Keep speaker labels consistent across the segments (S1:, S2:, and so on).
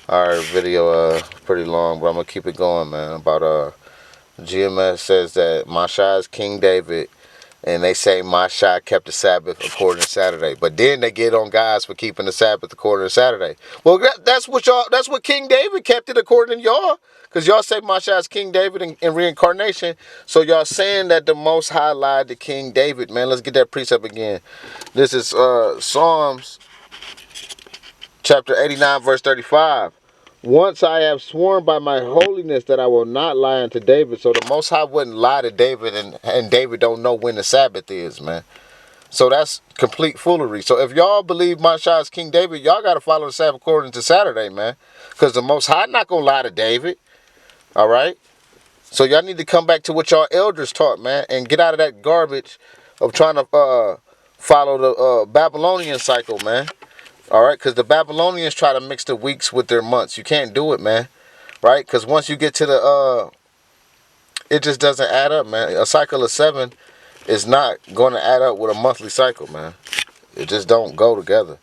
S1: Our video pretty long, but I'm gonna keep it going, man. About GMS says that MASHA is King David, and they say MASHA kept the Sabbath according to Saturday. But then they get on guys for keeping the Sabbath according to Saturday. Well, that's what y'all. That's what King David kept it according to y'all. Because y'all say MASHA is King David in reincarnation. So y'all saying that the Most High lied to King David, man. Let's get that precept again. This is Psalms chapter 89, verse 35. Once I have sworn by my holiness that I will not lie unto David. So the Most High wouldn't lie to David, and David don't know when the Sabbath is, man. So that's complete foolery. So if y'all believe MASHA is King David, y'all got to follow the Sabbath according to Saturday, man. Because the Most High not going to lie to David. All right? So y'all need to come back to what y'all elders taught, man. And get out of that garbage of trying to follow the Babylonian cycle, man. All right? Because the Babylonians try to mix the weeks with their months. You can't do it, man. Right? Because once you get to the... it just doesn't add up, man. A cycle of 7 is not going to add up with a monthly cycle, man. It just don't go together.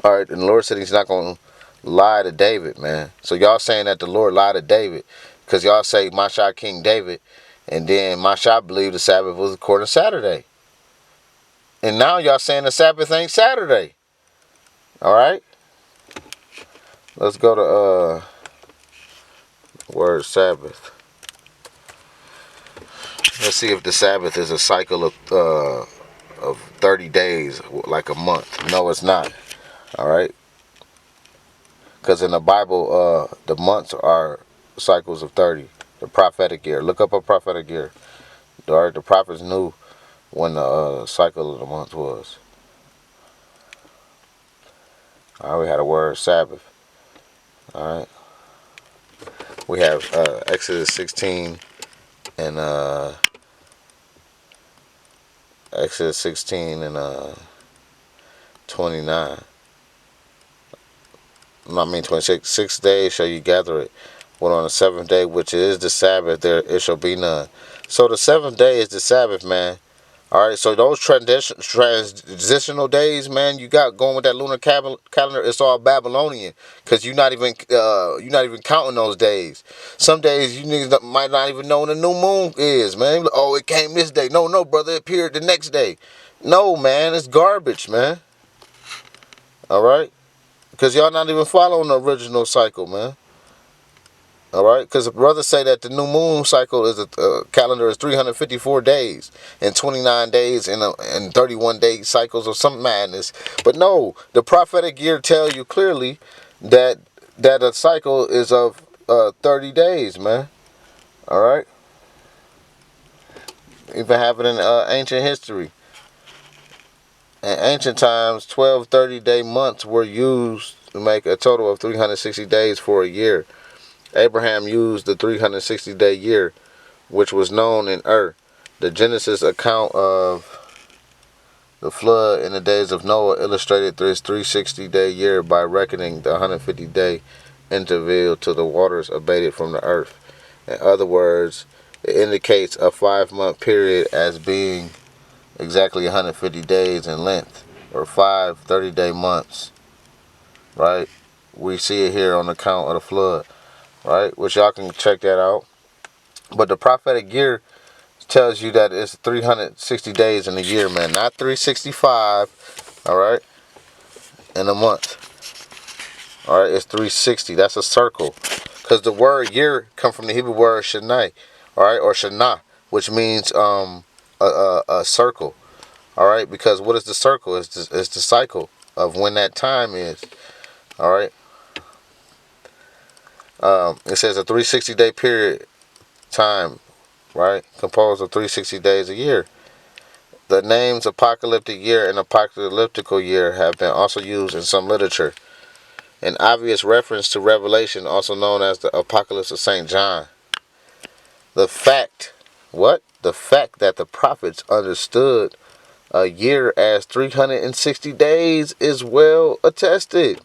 S1: All right, and the Lord said he's not going to lie to David, man. So y'all saying that the Lord lied to David because y'all say MASHA King David, and then MASHA believed the Sabbath was according to Saturday. And now y'all saying the Sabbath ain't Saturday. All right? Let's go to word Sabbath. Let's see if the Sabbath is a cycle of 30 days, like a month. No, it's not. All right? Because in the Bible, the months are cycles of 30. The prophetic year. Look up a prophetic year. All right, the prophets knew when the cycle of the month was. All right, we had a word Sabbath. All right. We have Exodus 16 and Exodus 16 and 29. No, I mean 26. 6 days shall you gather it. But on the seventh day, which is the Sabbath, there it shall be none. So the seventh day is the Sabbath, man. All right, so those transitional days, man, you got going with that lunar calendar. It's all Babylonian, cause you're not even counting those days. Some days you niggas might not even know when the new moon is, man. Oh, it came this day. No, brother, it appeared the next day. No, man, it's garbage, man. All right, cause y'all not even following the original cycle, man. All right, because the brothers say that the new moon cycle is a calendar is 354 days and 29 days and 31 day cycles or some madness. But no, the prophetic year tells you clearly that a cycle is of 30 days, man. All right, even have it in ancient history. In ancient times, 12 30-day months were used to make a total of 360 days for a year. Abraham used the 360-day year, which was known in The Genesis account of the flood in the days of Noah illustrated this 360-day year by reckoning the 150-day interval till the waters abated from the earth. In other words, it indicates a 5-month period as being exactly 150 days in length, or 5 30-day months, right? We see it here on account of the flood, right? Which y'all can check that out. But the prophetic year tells you that it's 360 days in a year, man. Not 365, all right, in a month. All right, it's 360. That's a circle. Because the word year come from the Hebrew word shanai, all right, or shana, which means a circle, all right? Because what is the circle? It's the cycle of when that time is, all right? It says a 360-day period time, right? Composed of 360 days a year. The names apocalyptic year and apocalyptical year have been also used in some literature. An obvious reference to Revelation, also known as the Apocalypse of St. John. The fact, what? The fact that the prophets understood a year as 360 days is well attested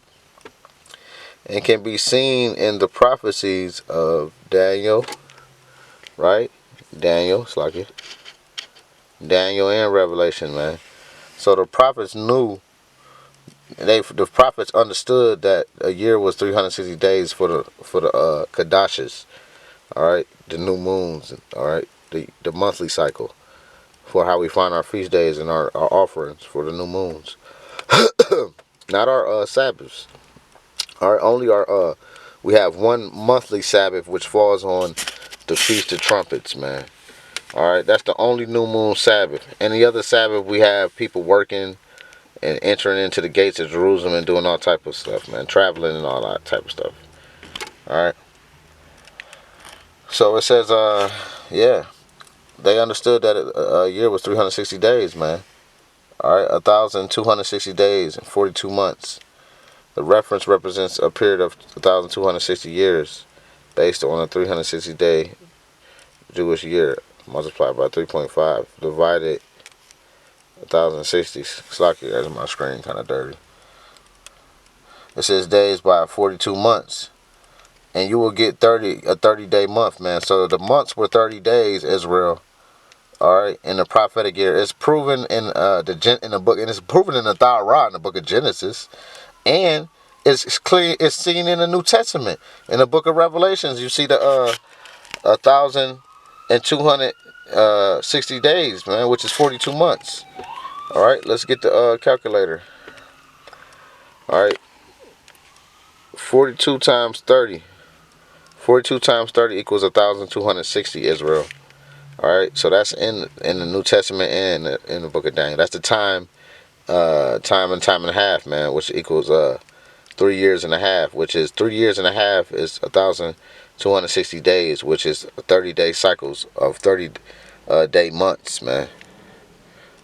S1: and can be seen in the prophecies of Daniel, right? Daniel, it's like it. Daniel and Revelation, man. So the prophets knew the prophets understood that a year was 360 days for the kadashes. All right, the new moons. All right, the monthly cycle for how we find our feast days and our offerings for the new moons. Not our Sabbaths. Our only our we have one monthly Sabbath which falls on the Feast of Trumpets, man. All right, that's the only new moon Sabbath. Any other Sabbath we have people working and entering into the gates of Jerusalem and doing all type of stuff, man, traveling and all that type of stuff. All right. So it says, yeah, they understood that a year was 360 days, man. All right, 1,260 days and 42 months. The reference represents a period of 1,260 years based on a 360-day Jewish year multiplied by 3.5 divided 1,060. Slacky, that's my screen kind of dirty. It says days by 42 months. And you will get a 30-day month, man. So the months were 30 days, Israel. All right, in the prophetic year, it's proven in the book, and it's proven in the Torah in the book of Genesis, and it's clear. It's seen in the New Testament in the book of Revelations. You see the 1,260 days, man, which is 42 months. All right, let's get the calculator. All right, 42 times 30. 42 times 30 equals 1,260, Israel. All right, so that's in the New Testament and in the book of Daniel. That's the time and a half, man, which equals 3 years and a half, which is 3 years and a half is 1,260 days, which is 30-day cycles of 30-day months, man.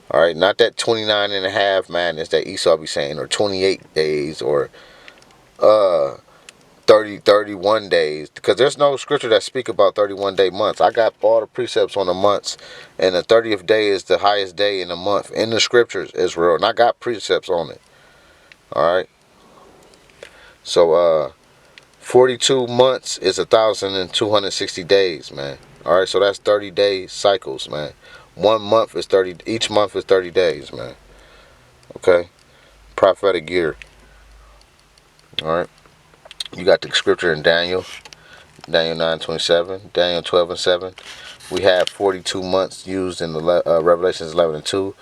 S1: All right, not that 29 and a half madness that Esau be saying, or 28 days, or 31 days, because there's no scripture that speak about 31-day months. I got all the precepts on the months, and the 30th day is the highest day in the month in the scriptures, Israel, and I got precepts on it. All right, so 42 months is 1,260 days, man. All right, so that's 30-day cycles, man. 1 month is 30. Each month is 30 days, man. Okay, prophetic year. All right. You got the scripture in Daniel 9:27, Daniel 12:7. We have 42 months used in the Revelations 11:2.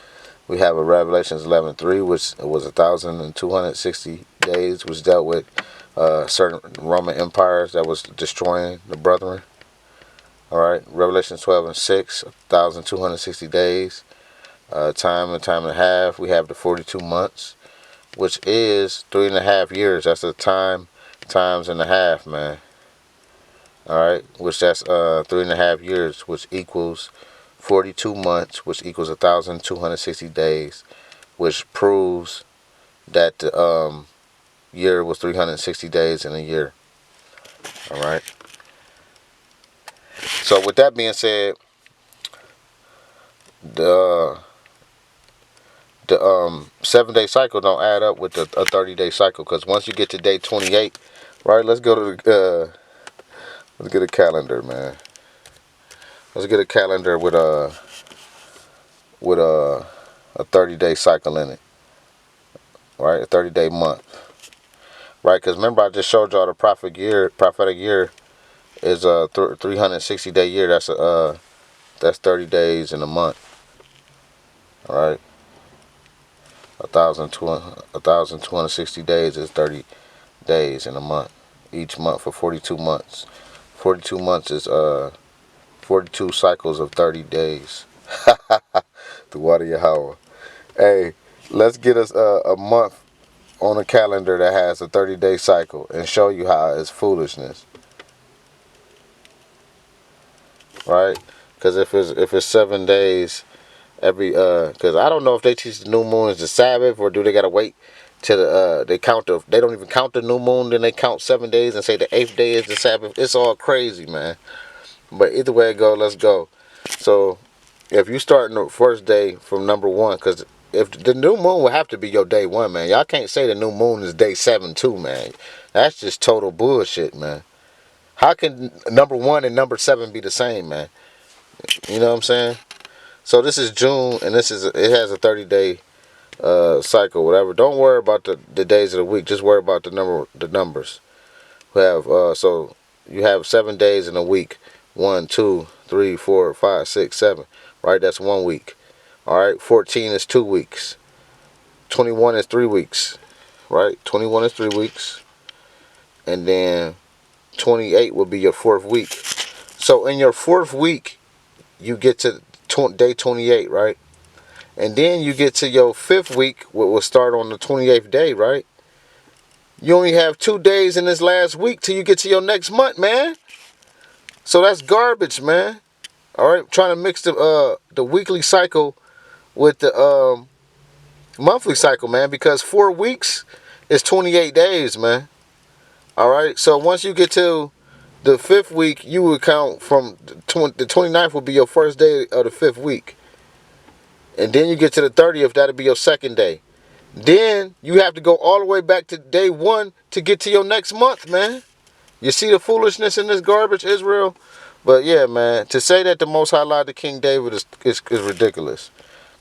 S1: We have a Revelations 11:3, which was 1,260 days, which dealt with certain Roman empires that was destroying the brethren. All right, Revelations 12:6, 1,260 days, time and a half. We have the 42 months, which is 3.5 years. That's the times and a half, man. All right, which that's 3.5 years, which equals 42 months, which equals 1,260 days, which proves that the year was 360 days in a year. All right. So with that being said, the 7-day cycle don't add up with a 30-day cycle, because once you get to day 28, right? Let's go to let's get a calendar, man. Let's get a calendar with a 30-day cycle in it, right? A 30-day month, right? Because remember, I just showed y'all the prophetic year is a 360-day year. That's 30 days in a month, all right? 1,260 days is 30 days in a month. Each month for 42 months. 42 months is 42 cycles of 30 days. The water YAHAWAH. Hey, let's get us a month on a calendar that has a 30-day cycle and show you how it's foolishness. Right? Because if it's 7 days every because I don't know if they teach the new moon is the Sabbath, or do they gotta wait till they don't even count the new moon, then they count 7 days and say the 8th day is the Sabbath. It's all crazy, man. But either way it go, let's go. So if you start the first day from number 1, because if the new moon will have to be your day 1, man. Y'all can't say the new moon is day 7 too, man. That's just total bullshit, man. How can number 1 and number 7 be the same, man? You know what I'm saying? So this is June, and it has a 30-day cycle, whatever. Don't worry about the days of the week. Just worry about the numbers. We have so you have 7 days in a week. 1, 2, 3, 4, 5, 6, 7. Right, that's 1 week. All right, 14 is 2 weeks. 21 is 3 weeks. Right, 21 is 3 weeks, and then 28 will be your 4th week. So in your 4th week, you get to day 28, right? And then you get to your 5th week, which will start on the 28th day, right? You only have 2 days in this last week till you get to your next month, man. So that's garbage, man. All right, trying to mix the weekly cycle with the monthly cycle, man, because 4 weeks is 28 days, man. All right, so once you get to the 5th week, you will count from the 29th will be your first day of the 5th week. And then you get to the 30th, that'll be your 2nd day. Then you have to go all the way back to day 1 to get to your next month, man. You see the foolishness in this garbage, Israel? But yeah, man, to say that the Most High lied to King David is ridiculous.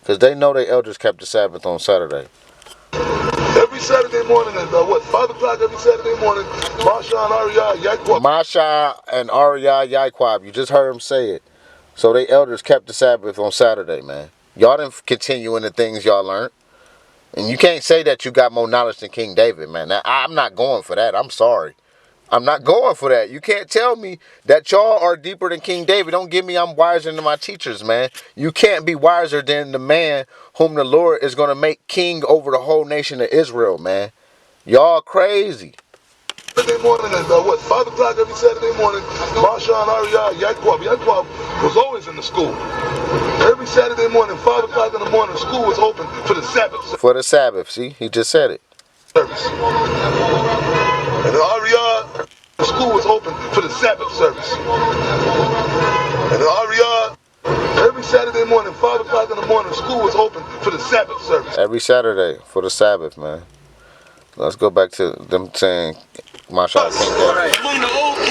S1: Because they know their elders kept the Sabbath on Saturday.
S2: Every Saturday morning at 5 o'clock every Saturday morning, MASHA and Ariyah Yaquab.
S1: MASHA and Ariyah Yaquab, you just heard him say it. So they elders kept the Sabbath on Saturday, man. Y'all didn't continue in the things y'all learned. And you can't say that you got more knowledge than King David, man. Now, I'm not going for that. I'm sorry. I'm not going for that. You can't tell me that y'all are deeper than King David. Don't give me I'm wiser than my teachers, man. You can't be wiser than the man whom the Lord is going to make king over the whole nation of Israel, man. Y'all crazy.
S2: Saturday morning at 5 o'clock every Saturday morning, MASHA and Ariyah Yaquab. Yaquab was always in the school. Every Saturday morning, 5 o'clock in the morning, school was open for the Sabbath.
S1: For the Sabbath, see? He just said it.
S2: Service. And Ariyah, the school was open for the Sabbath service. And Ariyah, every Saturday morning, 5 o'clock in the morning, school was open for the Sabbath service.
S1: Every Saturday for the Sabbath, man. Let's go back to them saying MASHA King David.